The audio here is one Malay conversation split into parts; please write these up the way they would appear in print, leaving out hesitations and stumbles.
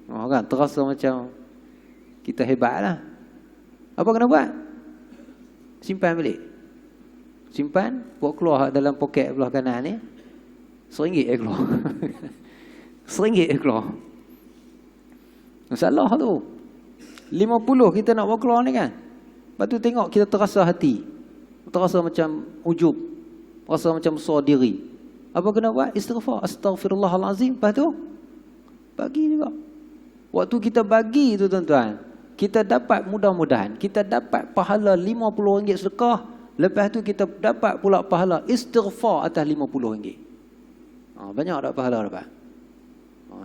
Kan terasa macam kita hebat lah. Apa kena buat? Simpan balik. Simpan, buat keluar dalam poket belah kanan ni. RM1 keluar. RM1 keluar. Masalah tu. 50 kita nak bawa keluar ni kan. Lepas tu tengok kita terasa hati. Terasa macam ujub. Rasa macam besar diri. Apa kena buat? Istighfar. Astaghfirullahalazim. Lepas tu bagi juga. Waktu kita bagi tu tuan-tuan, kita dapat mudah-mudahan kita dapat pahala RM50 sedekah. Lepas tu kita dapat pula pahala istighfar atas RM50. Banyak tak pahala dapat?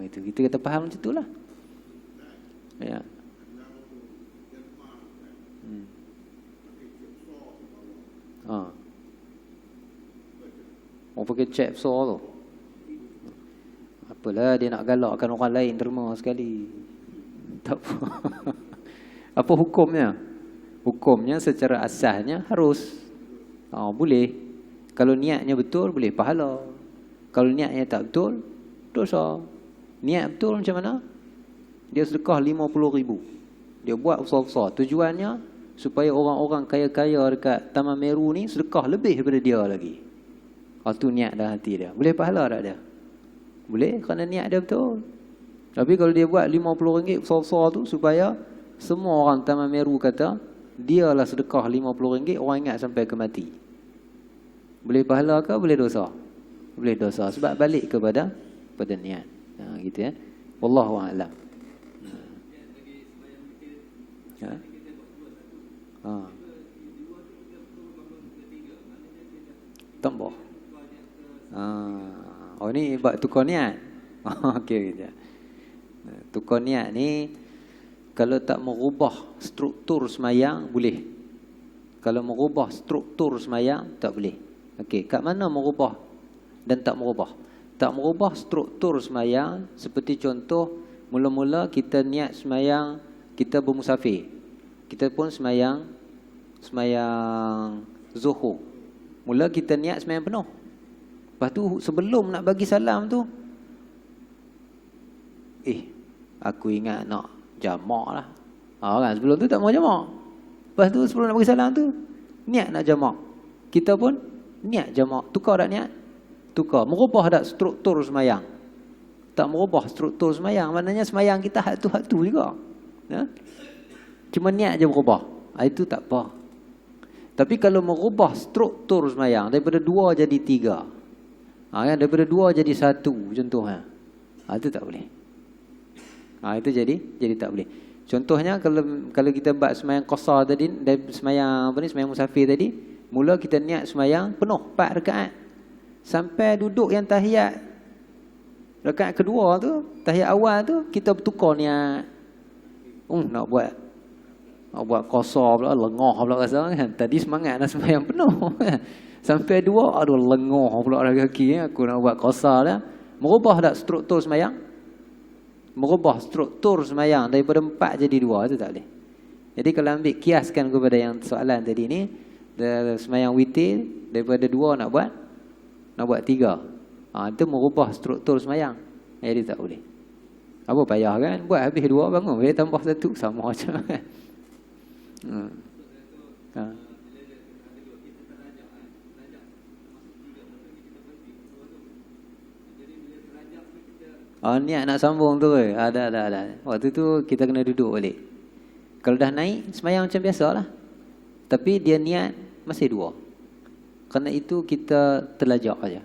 Itu kita kata faham macam itulah. Ya. Orang pakai cek besar tu. Apalah dia nak galakkan orang lain terima sekali. Tak apa. Apa hukumnya? Hukumnya secara asasnya harus. Boleh. Kalau niatnya betul boleh pahala. Kalau niatnya tak betul dosa. Niat betul macam mana? Dia sedekah RM50,000. Dia buat besar-besar. Tujuannya supaya orang-orang kaya-kaya dekat Taman Meru ni sedekah lebih daripada dia lagi. Itu niat dalam hati dia. Boleh pahala tak dia? Boleh kerana niat dia betul. Tapi kalau dia buat RM50 besar-besar tu supaya semua orang Taman Meru kata dialah sedekah RM50, orang ingat sampai ke mati. Boleh pahala ke boleh dosa? Boleh dosa sebab balik kepada niat. Gitu ya. Wallahu a'lam. Ya. Tambah. Ni buat tukar niat. Okey gitu. Tukar niat ni kalau tak merubah struktur semayang boleh. Kalau merubah struktur semayang tak boleh. Okey, kat mana merubah dan tak merubah? Tak merubah struktur semayang seperti contoh mula-mula kita niat semayang kita bermusafir. Kita pun semayang zuhur. Mula kita niat semayang penuh. Lepas tu sebelum nak bagi salam tu aku ingat nak jamak lah. Kan sebelum tu tak mau jamak. Lepas tu sebelum nak bagi salam tu niat nak jamak. Kita pun niat jamak. Tukar tak niat? Tukar. Merubah tak struktur semayang? Tak merubah struktur semayang. Maknanya semayang kita hak tu juga. Ya? Cuma niat je berubah. Itu tak apa. Tapi kalau merubah struktur semayang daripada 2 jadi 3. Kan daripada 2 jadi 1 contohnya. Itu tak boleh. Itu jadi tak boleh. Contohnya kalau kita buat semayang qasar tadi, semayang semayang musafir tadi, mula kita niat semayang penuh 4 rakaat. Sampai duduk yang tahiyat rakaat kedua tu, tahiyat awal tu kita bertukar niat. Nak buat qasar pula, lengah pula rasa kan. Tadi semangat nak semayang penuh. Sampai 2, aduh lengah pula kaki aku nak buat qasar dah. Merubah tak struktur semayang? Merubah struktur semayang daripada 4 jadi 2, itu tak boleh. Jadi kalau ambil kiaskan kepada yang soalan tadi ni, semayang witir daripada 2 nak buat 3. Itu merubah struktur semayang. Jadi tak boleh. Apa payah kan? Buat habis 2 bangun, boleh tambah 1 sama macam kan. Niat nak sambung tu ke? Ada. Waktu tu kita kena duduk balik. Kalau dah naik, semayang macam biasalah. Tapi dia niat masih 2. Kerana itu kita terlajak aja.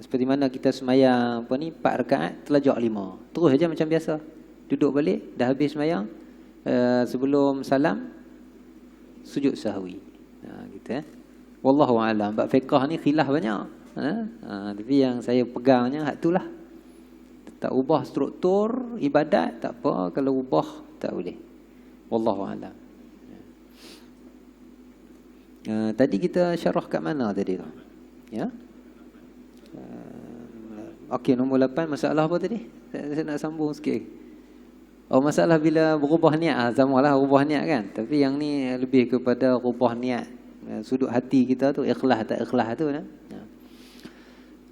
Seperti mana kita semayang 4 rakaat, terlajak 5. Terus aja macam biasa. Duduk balik, dah habis semayang. Sebelum salam, sujud sahwi. Gitu Wallahu a'lam. Bab fiqh ni khilaf banyak. Tapi yang saya pegangnya hak itulah. Tak ubah struktur ibadat tak apa, kalau ubah tak boleh. Wallahu a'lam. Tadi kita syarah kat mana tadi tu? Ya. Okey, nombor 8 masalah apa tadi? Saya nak sambung sikit. Masalah bila berubah niat, samalah ubah niat kan. Tapi yang ni lebih kepada ubah niat sudut hati kita tu, ikhlas tak ikhlas tu kan.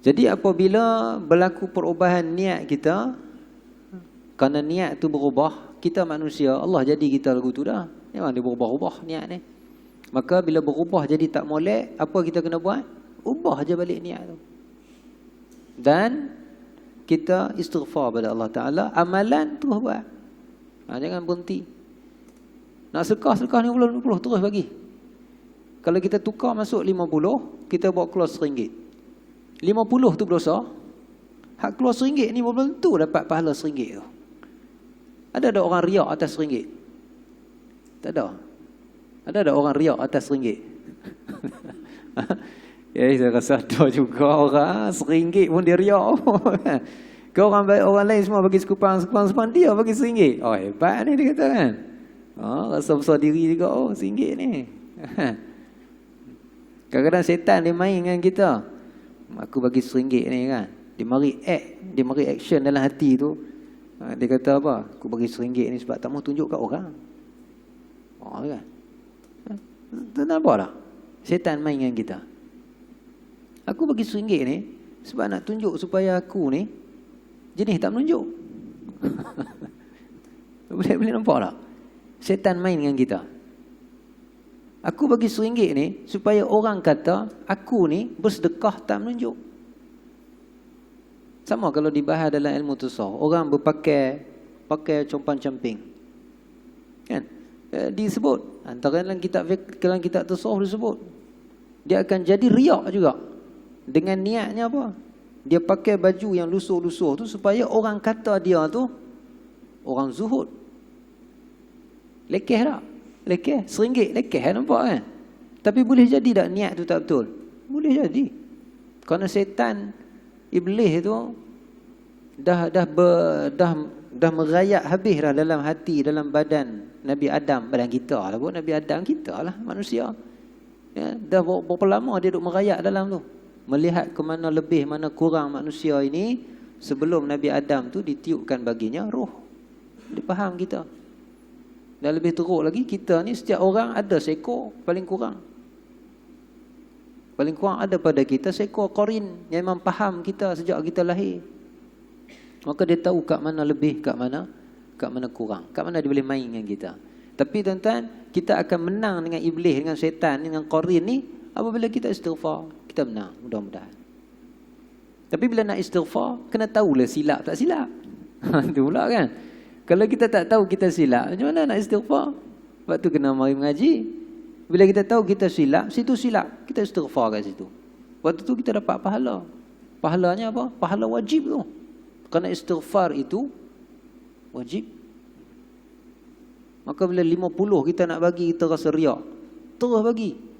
Jadi apabila berlaku perubahan niat kita, Kerana niat tu berubah, kita manusia, Allah jadi kita lagu tu dah. Memang dia berubah-ubah niat ni. Maka bila berubah jadi tak molek, apa kita kena buat? Ubah je balik niat tu. Dan kita istighfar pada Allah Ta'ala, amalan terus buat. Jangan berhenti. Nak sedekah ni 50 terus bagi. Kalau kita tukar masuk 50, kita bawa keluar RM1. 50 tu berdosa. Hak keluar RM1 ni belum tentu dapat pahala RM1 tu. Ada orang riak atas RM1? Tak ada. Ada orang riak atas RM1? Ya, saya rasa ada juga orang RM1 pun dia riak. Kau orang lain semua bagi sekupang, dia bagi RM1. Oh, hebat ni dia kata kan. Rasa besar diri juga. Oh, RM1 ni. Kadang-kadang setan dia main dengan kita. Aku bagi RM1 ni kan. Dia mari action dalam hati tu. Dia kata apa? Aku bagi RM1 ni sebab tak mau tunjuk kat orang. Kan? Tak nampak tak? Setan main dengan kita. Aku bagi RM1 ni sebab nak tunjuk supaya aku ni jenis tak menunjuk. Boleh nampak tak? Setan main dengan kita. Aku bagi RM1 ni supaya orang kata aku ni bersedekah tak menunjuk. Sama kalau dibahas dalam ilmu tasawuf, orang pakai compan-camping. Kan? Disebut antara dalam kitab tasawuf disebut. Dia akan jadi riak juga. Dengan niatnya apa? Dia pakai baju yang lusuh-lusuh tu supaya orang kata dia tu orang zuhud. Lekeh tak? Lekeh. RM1 lekeh nampak kan? Tapi boleh jadi tak niat tu tak betul? Boleh jadi. Kerana setan, iblis tu dah merayap habis dah dalam hati, dalam badan Nabi Adam, badan kita lah pun, Nabi Adam kita lah manusia. Ya, dah berapa lama dia duk merayap dalam tu. Melihat ke mana lebih, mana kurang manusia ini sebelum Nabi Adam tu ditiupkan baginya roh. Dia faham kita. Dan lebih teruk lagi, kita ni setiap orang ada seekor paling kurang. Paling kurang ada pada kita seekor korin yang memang faham kita sejak kita lahir. Maka dia tahu kat mana lebih, kat mana kurang, kat mana dia boleh main dengan kita. Tapi tuan-tuan, kita akan menang dengan iblis, dengan setan, dengan korin ni apabila kita istighfar. Kita menang, mudah-mudahan. Tapi bila nak istighfar, kena tahulah silap tak silap. Itu pula kan. Kalau kita tak tahu kita silap, macam mana nak istighfar? Sebab tu kena mari mengaji. Bila kita tahu kita silap, situ silap, kita istighfar kat situ. Waktu tu kita dapat pahala. Pahalanya apa? Pahala wajib tu. Kerana istighfar itu wajib. Maka bila 50 kita nak bagi, kita rasa riak, terus bagi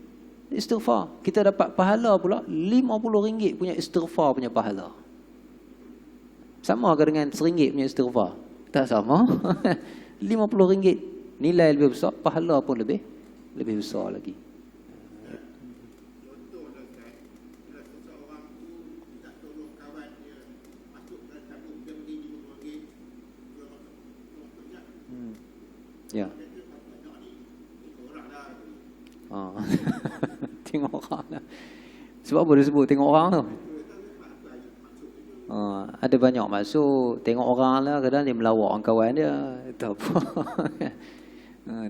istighfar. Kita dapat pahala pula RM50 punya istighfar punya pahala. Sama ke dengan RM1 punya istighfar? Tak sama. RM50 nilai lebih besar, pahala pun lebih besar lagi. Ya. Tengok orang lah. Sebab apa dia sebut tengok orang tu? Ada banyak maksud. Tengok orang lah, kadang dia melawak orang kawan dia. Itu apa?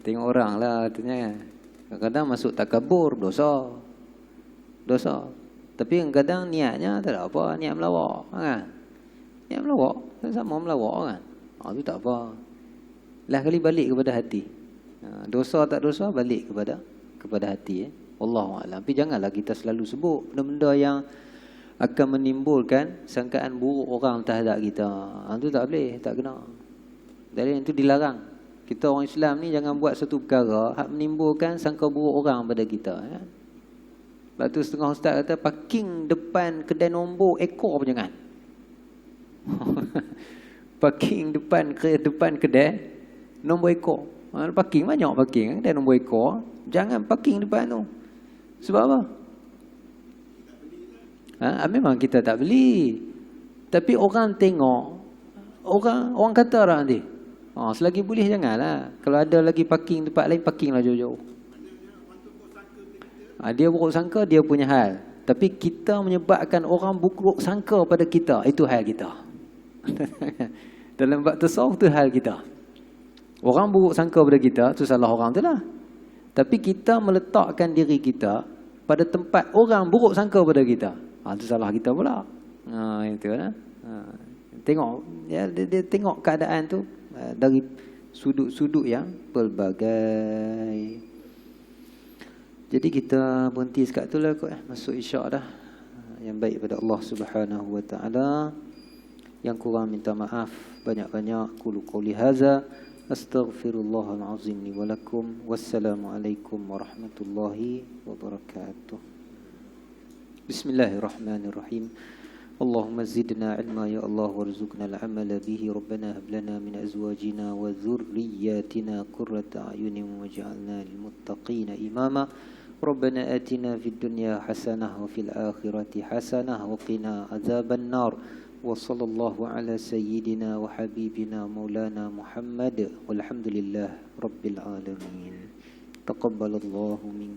Tengok orang lah katanya. Kadang-kadang masuk takabur, dosa. Tapi kadang niatnya tak ada apa, niat melawak kan? Niat melawak, sama melawak kan? Itu tak apa. Lah kali balik kepada hati. Dosa tak dosa balik kepada hati. Wallahualam. Tapi janganlah kita selalu sebut benda-benda yang akan menimbulkan sangkaan buruk orang terhadap kita. Itu tak boleh, tak kena. Dari itu dilarang. Kita orang Islam ni jangan buat satu perkara hak menimbulkan sangka buruk orang pada kita. Lepas tu setengah ustaz kata parking depan kedai nombor ekor pun jangan. Parking depan kedai nombor ekor. Parking banyak parking kedai nombor ekor. Jangan parking depan tu. Sebab apa? Memang kita tak beli. Tapi orang tengok, orang kata orang nanti. Selagi boleh janganlah. Kalau ada lagi parking tempat lain, parkinglah jauh-jauh. Dia buruk sangka, dia punya hal. Tapi kita menyebabkan orang buruk sangka pada kita, itu hal kita. Dalam bab tasawuf tu hal kita. Orang buruk sangka pada kita, tu salah orang tu lah. Tapi kita meletakkan diri kita pada tempat orang buruk sangka pada kita. Tu salah kita pula. Itu kan. Tengok ya, dia tengok keadaan tu dari sudut-sudut yang pelbagai. Jadi kita berhenti sekat tu lah kot. Masuk isyak dah. Yang baik pada Allah Subhanahu wa taala. Yang kurang minta maaf banyak-banyak. Qulu qouli hadza astaghfirullahal azim li wa lakum. Wassalamualaikum warahmatullahi wabarakatuh. Bismillahirrahmanirrahim. Allahumma zidna ilma ya Allah warzuqna al-amala bihi. Rabbana hab lana min azwajina wa dhurriyyatina qurrata a'yunin waj'alna lil muttaqina imama. Rabbana atina fid dunya hasanah wa fil akhirati hasanah wa qina adzaban nar. Wa sallallahu ala sayyidina wa habibina maulana Muhammad walhamdulillah rabbil alamin. Taqabbalallahu minkum.